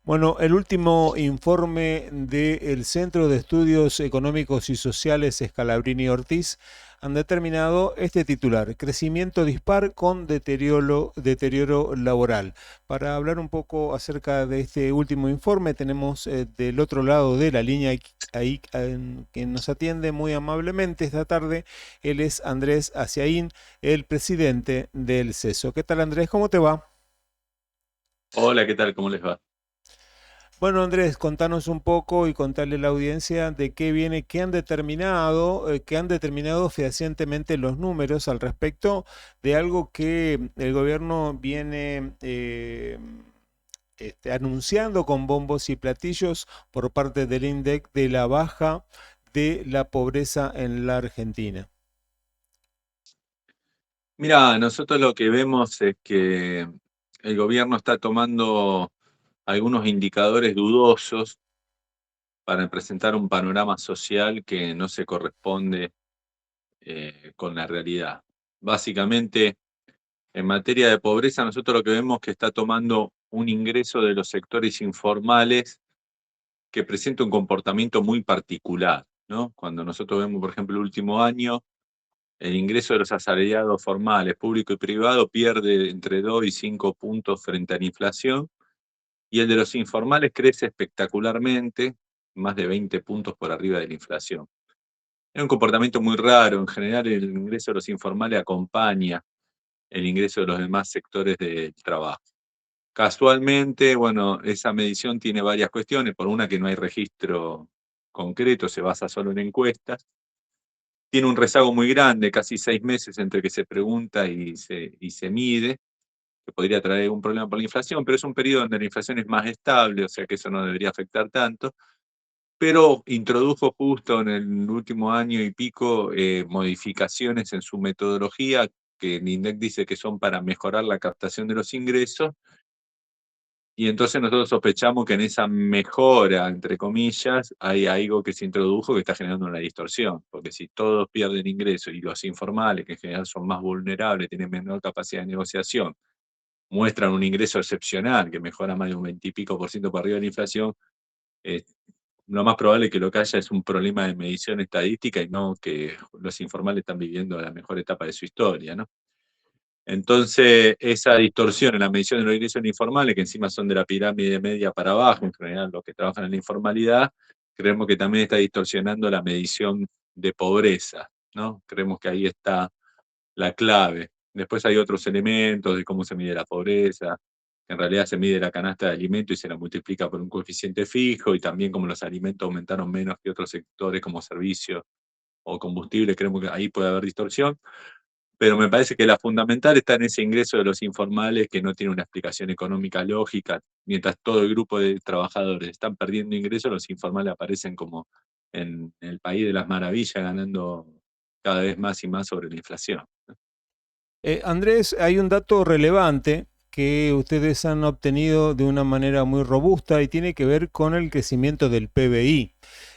Bueno, el último informe del Centro de Estudios Económicos y Sociales Scalabrini Ortiz han determinado este titular: crecimiento dispar con deterioro laboral. Para hablar un poco acerca de este último informe, tenemos del otro lado de la línea ahí que nos atiende muy amablemente esta tarde. Él es Andrés Aciaín, el presidente del CESO. ¿Qué tal, Andrés? ¿Cómo te va? Hola, ¿qué tal? ¿Cómo les va? Bueno, Andrés, contanos un poco y contarle a la audiencia de qué viene, qué han determinado fehacientemente los números al respecto de algo que el gobierno viene anunciando con bombos y platillos por parte del INDEC de la baja de la pobreza en la Argentina. Mira, nosotros lo que vemos es que el gobierno está tomando algunos indicadores dudosos para presentar un panorama social que no se corresponde con la realidad. Básicamente, en materia de pobreza, nosotros lo que vemos es que está tomando un ingreso de los sectores informales que presenta un comportamiento muy particular, ¿no? Cuando nosotros vemos, por ejemplo, el último año, el ingreso de los asalariados formales, público y privado, pierde entre 2 y 5 puntos frente a la inflación, y el de los informales crece espectacularmente, más de 20 puntos por arriba de la inflación. Es un comportamiento muy raro. En general, el ingreso de los informales acompaña el ingreso de los demás sectores del trabajo. Casualmente, bueno, esa medición tiene varias cuestiones. Por una, que no hay registro concreto, se basa solo en encuestas. Tiene un rezago muy grande, casi 6 meses entre que se pregunta y se mide, que podría traer algún problema por la inflación, pero es un periodo donde la inflación es más estable, o sea que eso no debería afectar tanto, pero introdujo justo en el último año y pico modificaciones en su metodología, que el INDEC dice que son para mejorar la captación de los ingresos, y entonces nosotros sospechamos que en esa mejora, entre comillas, hay algo que se introdujo que está generando una distorsión, porque si todos pierden ingresos y los informales, que en general son más vulnerables, tienen menor capacidad de negociación, muestran un ingreso excepcional que mejora más de un 20 y pico por ciento por arriba de la inflación, eh, lo más probable es que lo que haya es un problema de medición estadística y no que los informales están viviendo la mejor etapa de su historia, ¿no? Entonces, esa distorsión en la medición de los ingresos informales, que encima son de la pirámide media para abajo, en general los que trabajan en la informalidad, creemos que también está distorsionando la medición de pobreza, ¿no? Creemos que ahí está la clave. Después hay otros elementos de cómo se mide la pobreza, que en realidad se mide la canasta de alimentos y se la multiplica por un coeficiente fijo, y también como los alimentos aumentaron menos que otros sectores como servicios o combustible, creemos que ahí puede haber distorsión. Pero me parece que la fundamental está en ese ingreso de los informales que no tiene una explicación económica lógica. Mientras todo el grupo de trabajadores están perdiendo ingresos, los informales aparecen como en el país de las maravillas, ganando cada vez más y más sobre la inflación. Andrés, hay un dato relevante que ustedes han obtenido de una manera muy robusta y tiene que ver con el crecimiento del PBI.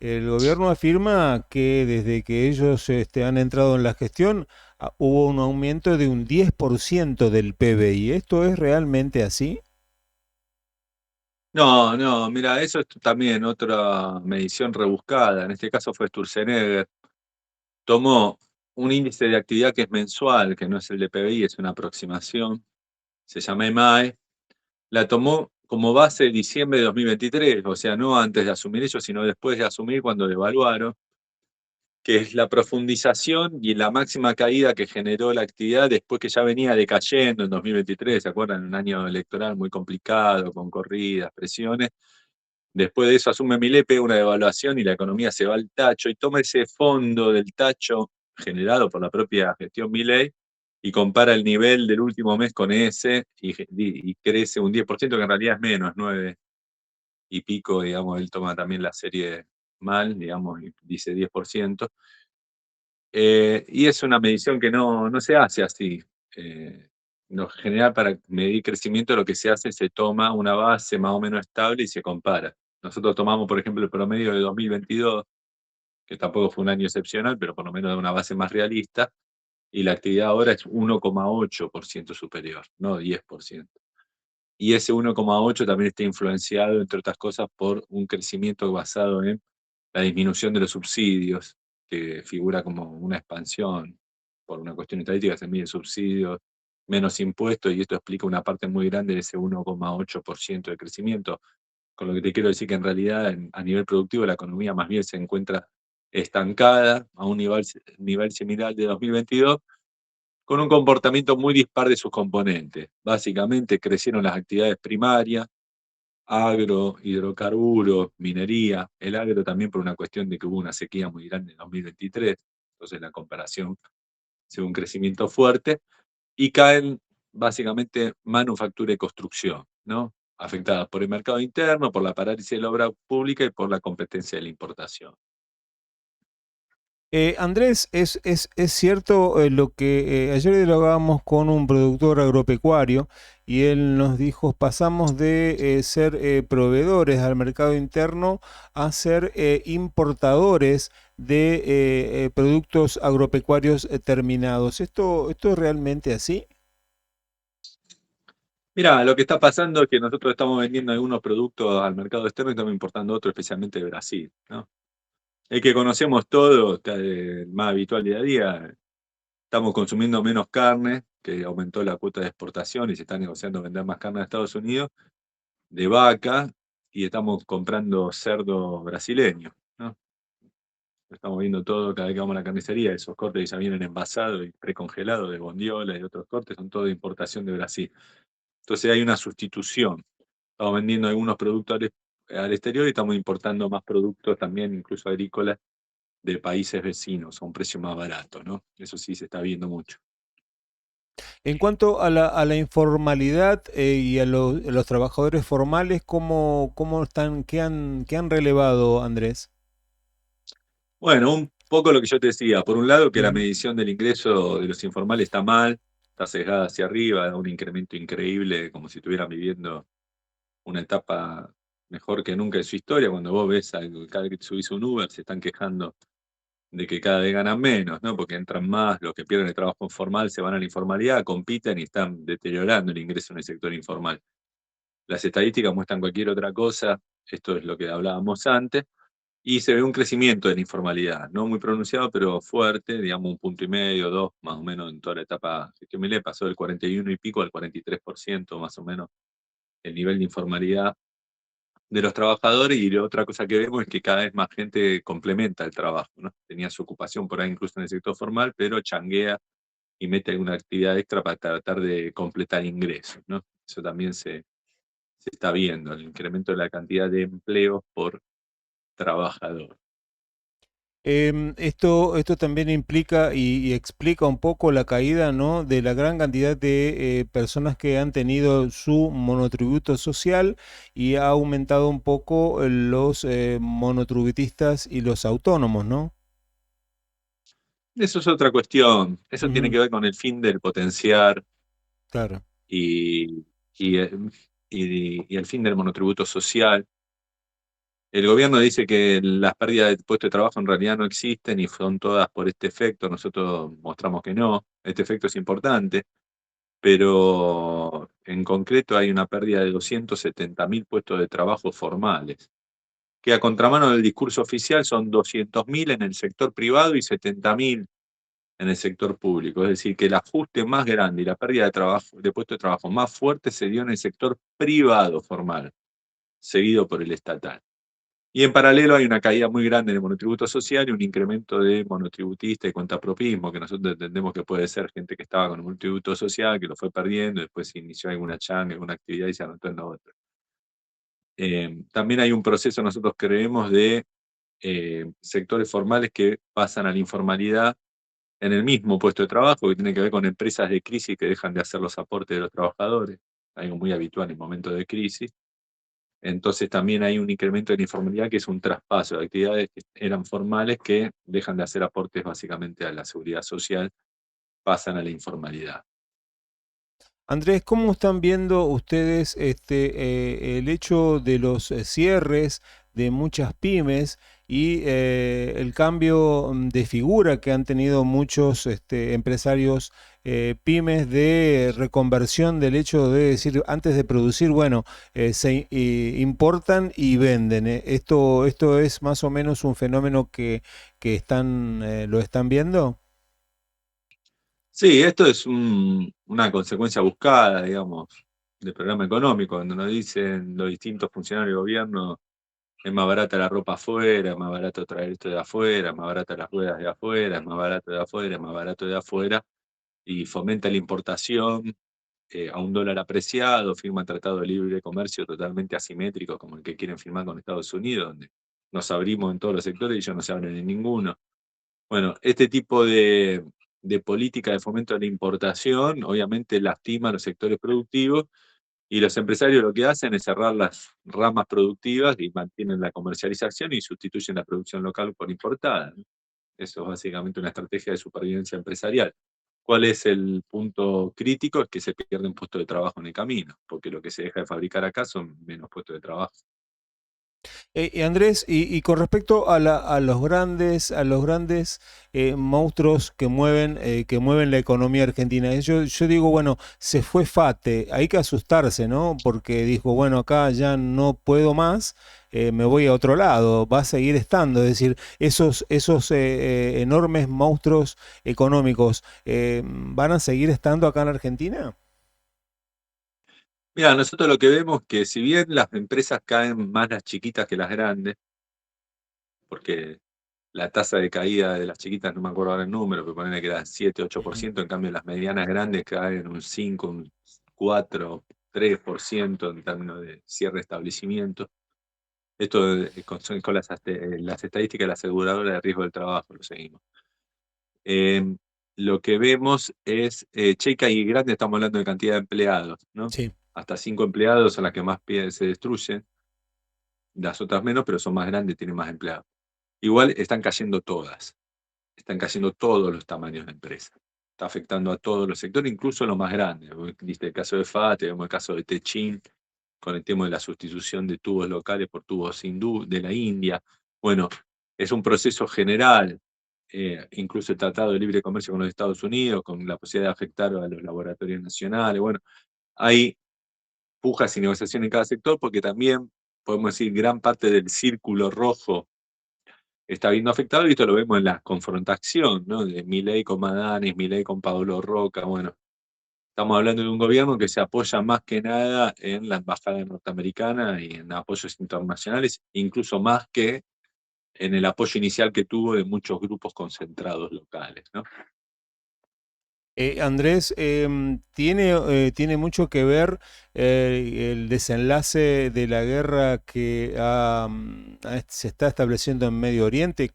El gobierno afirma que desde que ellos han entrado en la gestión hubo un aumento de un 10% del PBI. ¿Esto es realmente así? No, no, mira, eso es también otra medición rebuscada. En este caso fue Sturzenegger. Tomó un índice de actividad que es mensual, que no es el de PBI, es una aproximación, se llama EMAE. La tomó como base diciembre de 2023, o sea, no antes de asumir ellos, sino después de asumir, cuando lo evaluaron, que es la profundización y la máxima caída que generó la actividad después que ya venía decayendo en 2023. ¿Se acuerdan? Un año electoral muy complicado, con corridas, presiones. Después de eso asume Milei, pega una devaluación y la economía se va al tacho, y toma ese fondo del tacho generado por la propia gestión Milei y compara el nivel del último mes con ese, y crece un 10%, que en realidad es menos, 9 y pico, digamos. Él toma también la serie mal, digamos, y dice 10%. Y es una medición que no se hace así. En general, para medir crecimiento, lo que se hace es se toma una base más o menos estable y se compara. Nosotros tomamos, por ejemplo, el promedio de 2022, que tampoco fue un año excepcional, pero por lo menos de una base más realista, y la actividad ahora es 1,8% superior, no 10%. y ese 1,8 también está influenciado, entre otras cosas, por un crecimiento basado en la disminución de los subsidios, que figura como una expansión por una cuestión estadística, se mide subsidios, menos impuestos, y esto explica una parte muy grande de ese 1,8% de crecimiento, con lo que te quiero decir que en realidad a nivel productivo la economía más bien se encuentra estancada a un nivel similar al de 2022, con un comportamiento muy dispar de sus componentes. Básicamente crecieron las actividades primarias, agro, hidrocarburos, minería, el agro también por una cuestión de que hubo una sequía muy grande en 2023, entonces la comparación se ve un crecimiento fuerte, y caen básicamente manufactura y construcción, ¿no? Afectadas por el mercado interno, por la parálisis de la obra pública y por la competencia de la importación. Andrés, es cierto lo que ayer dialogábamos con un productor agropecuario y él nos dijo, pasamos de ser proveedores al mercado interno a ser importadores de productos agropecuarios terminados. ¿Esto es realmente así? Mira, lo que está pasando es que nosotros estamos vendiendo algunos productos al mercado externo y estamos importando otros, especialmente de Brasil, ¿no? El que conocemos todos, el más habitual día a día, estamos consumiendo menos carne, que aumentó la cuota de exportación y se está negociando vender más carne a Estados Unidos, de vaca, y estamos comprando cerdo brasileño, ¿no? Estamos viendo todo cada vez que vamos a la carnicería, esos cortes ya vienen envasados y precongelados de bondiola y otros cortes, son todo de importación de Brasil. Entonces hay una sustitución. Estamos vendiendo algunos productos al exterior y estamos importando más productos también, incluso agrícolas, de países vecinos a un precio más barato, ¿no? Eso sí se está viendo mucho. En cuanto a la informalidad y a los trabajadores formales, ¿cómo están, qué han relevado, Andrés? Bueno, un poco lo que yo te decía. Por un lado, que la Ujú. medición del ingreso de los informales está mal, está sesgada hacia arriba, un incremento increíble, como si estuvieran viviendo una etapa mejor que nunca en su historia. Cuando vos ves, cada vez que te subís a un Uber, se están quejando de que cada vez ganan menos, ¿no? Porque entran más, los que pierden el trabajo informal se van a la informalidad, compiten y están deteriorando el ingreso en el sector informal. Las estadísticas muestran cualquier otra cosa, esto es lo que hablábamos antes, y se ve un crecimiento de la informalidad, no muy pronunciado, pero fuerte, digamos 1,5 puntos, 2, más o menos en toda la etapa gestión Milei, pasó del 41 y pico al 43%, más o menos, el nivel de informalidad de los trabajadores. Y la otra cosa que vemos es que cada vez más gente complementa el trabajo, ¿no? Tenía su ocupación por ahí incluso en el sector formal, pero changuea y mete alguna actividad extra para tratar de completar ingresos, ¿no? Eso también se está viendo, el incremento de la cantidad de empleos por trabajador. Esto también implica y explica un poco la caída, ¿no?, de la gran cantidad de personas que han tenido su monotributo social y ha aumentado un poco los monotributistas y los autónomos, ¿no? Eso es otra cuestión, eso tiene Ujú, que ver con el fin del potenciar claro. y, y, eh, y el fin del monotributo social. El gobierno dice que las pérdidas de puestos de trabajo en realidad no existen y son todas por este efecto. Nosotros mostramos que no. Este efecto es importante, pero en concreto hay una pérdida de 270.000 puestos de trabajo formales, que a contramano del discurso oficial son 200.000 en el sector privado y 70.000 en el sector público. Es decir, que el ajuste más grande y la pérdida de trabajo, de puestos de trabajo más fuerte se dio en el sector privado formal, seguido por el estatal. Y en paralelo hay una caída muy grande en el monotributo social y un incremento de monotributistas y cuentapropismo, que nosotros entendemos que puede ser gente que estaba con el monotributo social, que lo fue perdiendo, después se inició alguna changa, alguna actividad y se anotó en la otra. También hay un proceso, nosotros creemos, de sectores formales que pasan a la informalidad en el mismo puesto de trabajo, que tiene que ver con empresas de crisis que dejan de hacer los aportes de los trabajadores, algo muy habitual en momentos de crisis. Entonces también hay un incremento de la informalidad, que es un traspaso de actividades que eran formales, que dejan de hacer aportes básicamente a la seguridad social, pasan a la informalidad. Andrés, ¿cómo están viendo ustedes el hecho de los cierres de muchas pymes y el cambio de figura que han tenido muchos empresarios pymes de reconversión del hecho de decir, antes de producir, bueno, importan y venden. Esto es más o menos un fenómeno que lo están viendo. Sí, esto es una consecuencia buscada, digamos, del programa económico, cuando nos dicen los distintos funcionarios del gobierno, es más barata la ropa afuera, es más barato traer esto de afuera, es más barata las ruedas de afuera, es más barato de afuera, es más barato de afuera, y fomenta la importación a un dólar apreciado, firma tratados de libre comercio totalmente asimétricos como el que quieren firmar con Estados Unidos, donde nos abrimos en todos los sectores y ellos no se abren en ninguno. Bueno, este tipo de política de fomento de la importación obviamente lastima a los sectores productivos y los empresarios lo que hacen es cerrar las ramas productivas y mantienen la comercialización y sustituyen la producción local por importada, ¿no? Eso es básicamente una estrategia de supervivencia empresarial. ¿Cuál es el punto crítico? Es que se pierden puestos de trabajo en el camino, porque lo que se deja de fabricar acá son menos puestos de trabajo. Andrés, y con respecto a los grandes monstruos que mueven la economía argentina, yo digo, bueno, se fue Fate, hay que asustarse, ¿no? Porque dijo, bueno, acá ya no puedo más, me voy a otro lado, va a seguir estando, es decir, esos enormes monstruos económicos, ¿van a seguir estando acá en Argentina? Mira, nosotros lo que vemos es que si bien las empresas caen más las chiquitas que las grandes, porque la tasa de caída de las chiquitas, no me acuerdo ahora el número, pero ponerle que era 7-8%, en cambio las medianas grandes caen un 5, un 4, 3% en términos de cierre de establecimientos. Esto con las estadísticas de la aseguradora de riesgo del trabajo, lo seguimos. Eh, lo que vemos es, chica y grande, estamos hablando de cantidad de empleados, ¿no? Sí. Hasta 5 empleados son las que más se destruyen, las otras menos, pero son más grandes, tienen más empleados. Igual están cayendo todos los tamaños de empresas. Está afectando a todos los sectores, incluso los más grandes. Viste el caso de FATE, vemos el caso de Techin, con el tema de la sustitución de tubos locales por tubos hindú de la India. Bueno, es un proceso general, incluso el Tratado de Libre Comercio con los Estados Unidos, con la posibilidad de afectar a los laboratorios nacionales. Bueno, hay pujas y negociaciones en cada sector porque también, podemos decir, gran parte del círculo rojo está viendo afectado y esto lo vemos en la confrontación, ¿no? De Milei con Madanes, Milei con Pablo Roca. Bueno, estamos hablando de un gobierno que se apoya más que nada en la embajada norteamericana y en apoyos internacionales, incluso más que en el apoyo inicial que tuvo de muchos grupos concentrados locales, ¿no? Andrés, tiene mucho que ver el desenlace de la guerra que se está estableciendo en Medio Oriente.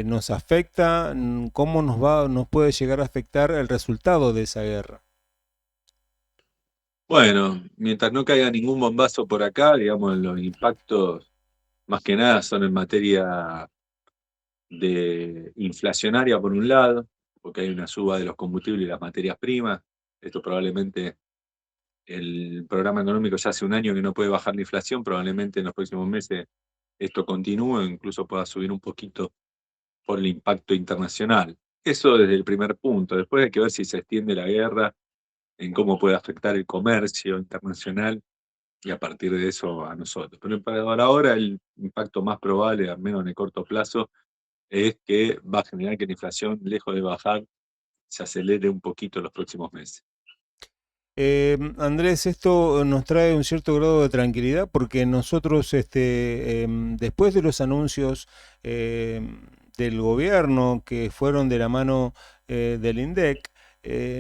¿Nos afecta? ¿Cómo nos puede llegar a afectar el resultado de esa guerra? Bueno, mientras no caiga ningún bombazo por acá, digamos, los impactos más que nada son en materia de inflacionaria por un lado, porque hay una suba de los combustibles y las materias primas. Esto probablemente el programa económico ya hace un año que no puede bajar la inflación, probablemente en los próximos meses esto continúe, incluso pueda subir un poquito por el impacto internacional. Eso desde el primer punto. Después hay que ver si se extiende la guerra, en cómo puede afectar el comercio internacional y a partir de eso a nosotros. Pero para ahora el impacto más probable, al menos en el corto plazo, es que va a generar que la inflación, lejos de bajar, se acelere un poquito en los próximos meses. Andrés, esto nos trae un cierto grado de tranquilidad porque nosotros, después de los anuncios del gobierno que fueron de la mano del INDEC,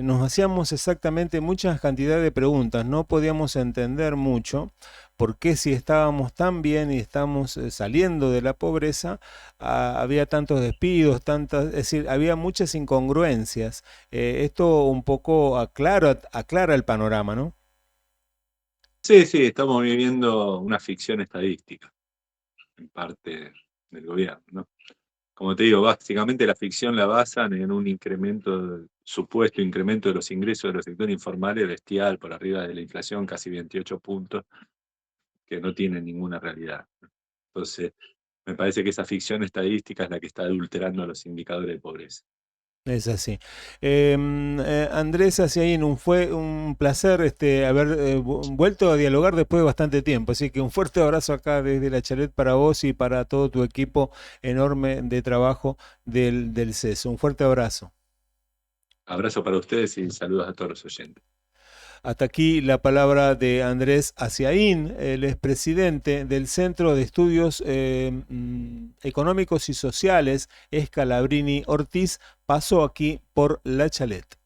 nos hacíamos exactamente muchas cantidades de preguntas. No podíamos entender mucho por qué si estábamos tan bien y estamos saliendo de la pobreza, había tantos despidos, es decir, había muchas incongruencias. Esto un poco aclara el panorama, ¿no? Sí, sí, estamos viviendo una ficción estadística en parte del gobierno, ¿no? Como te digo, básicamente la ficción la basan en un incremento, supuesto incremento de los ingresos de los sectores informales bestial por arriba de la inflación, casi 28 puntos, que no tienen ninguna realidad. Entonces, me parece que esa ficción estadística es la que está adulterando los indicadores de pobreza. Es así. Andrés Asiaín, fue un placer haber vuelto a dialogar después de bastante tiempo. Así que un fuerte abrazo acá desde La Chalet para vos y para todo tu equipo enorme de trabajo del CES. Un fuerte abrazo. Abrazo para ustedes y saludos a todos los oyentes. Hasta aquí la palabra de Andrés Asiaín, el expresidente del Centro de Estudios Económicos y Sociales, Scalabrini Ortiz, pasó aquí por La Chalet.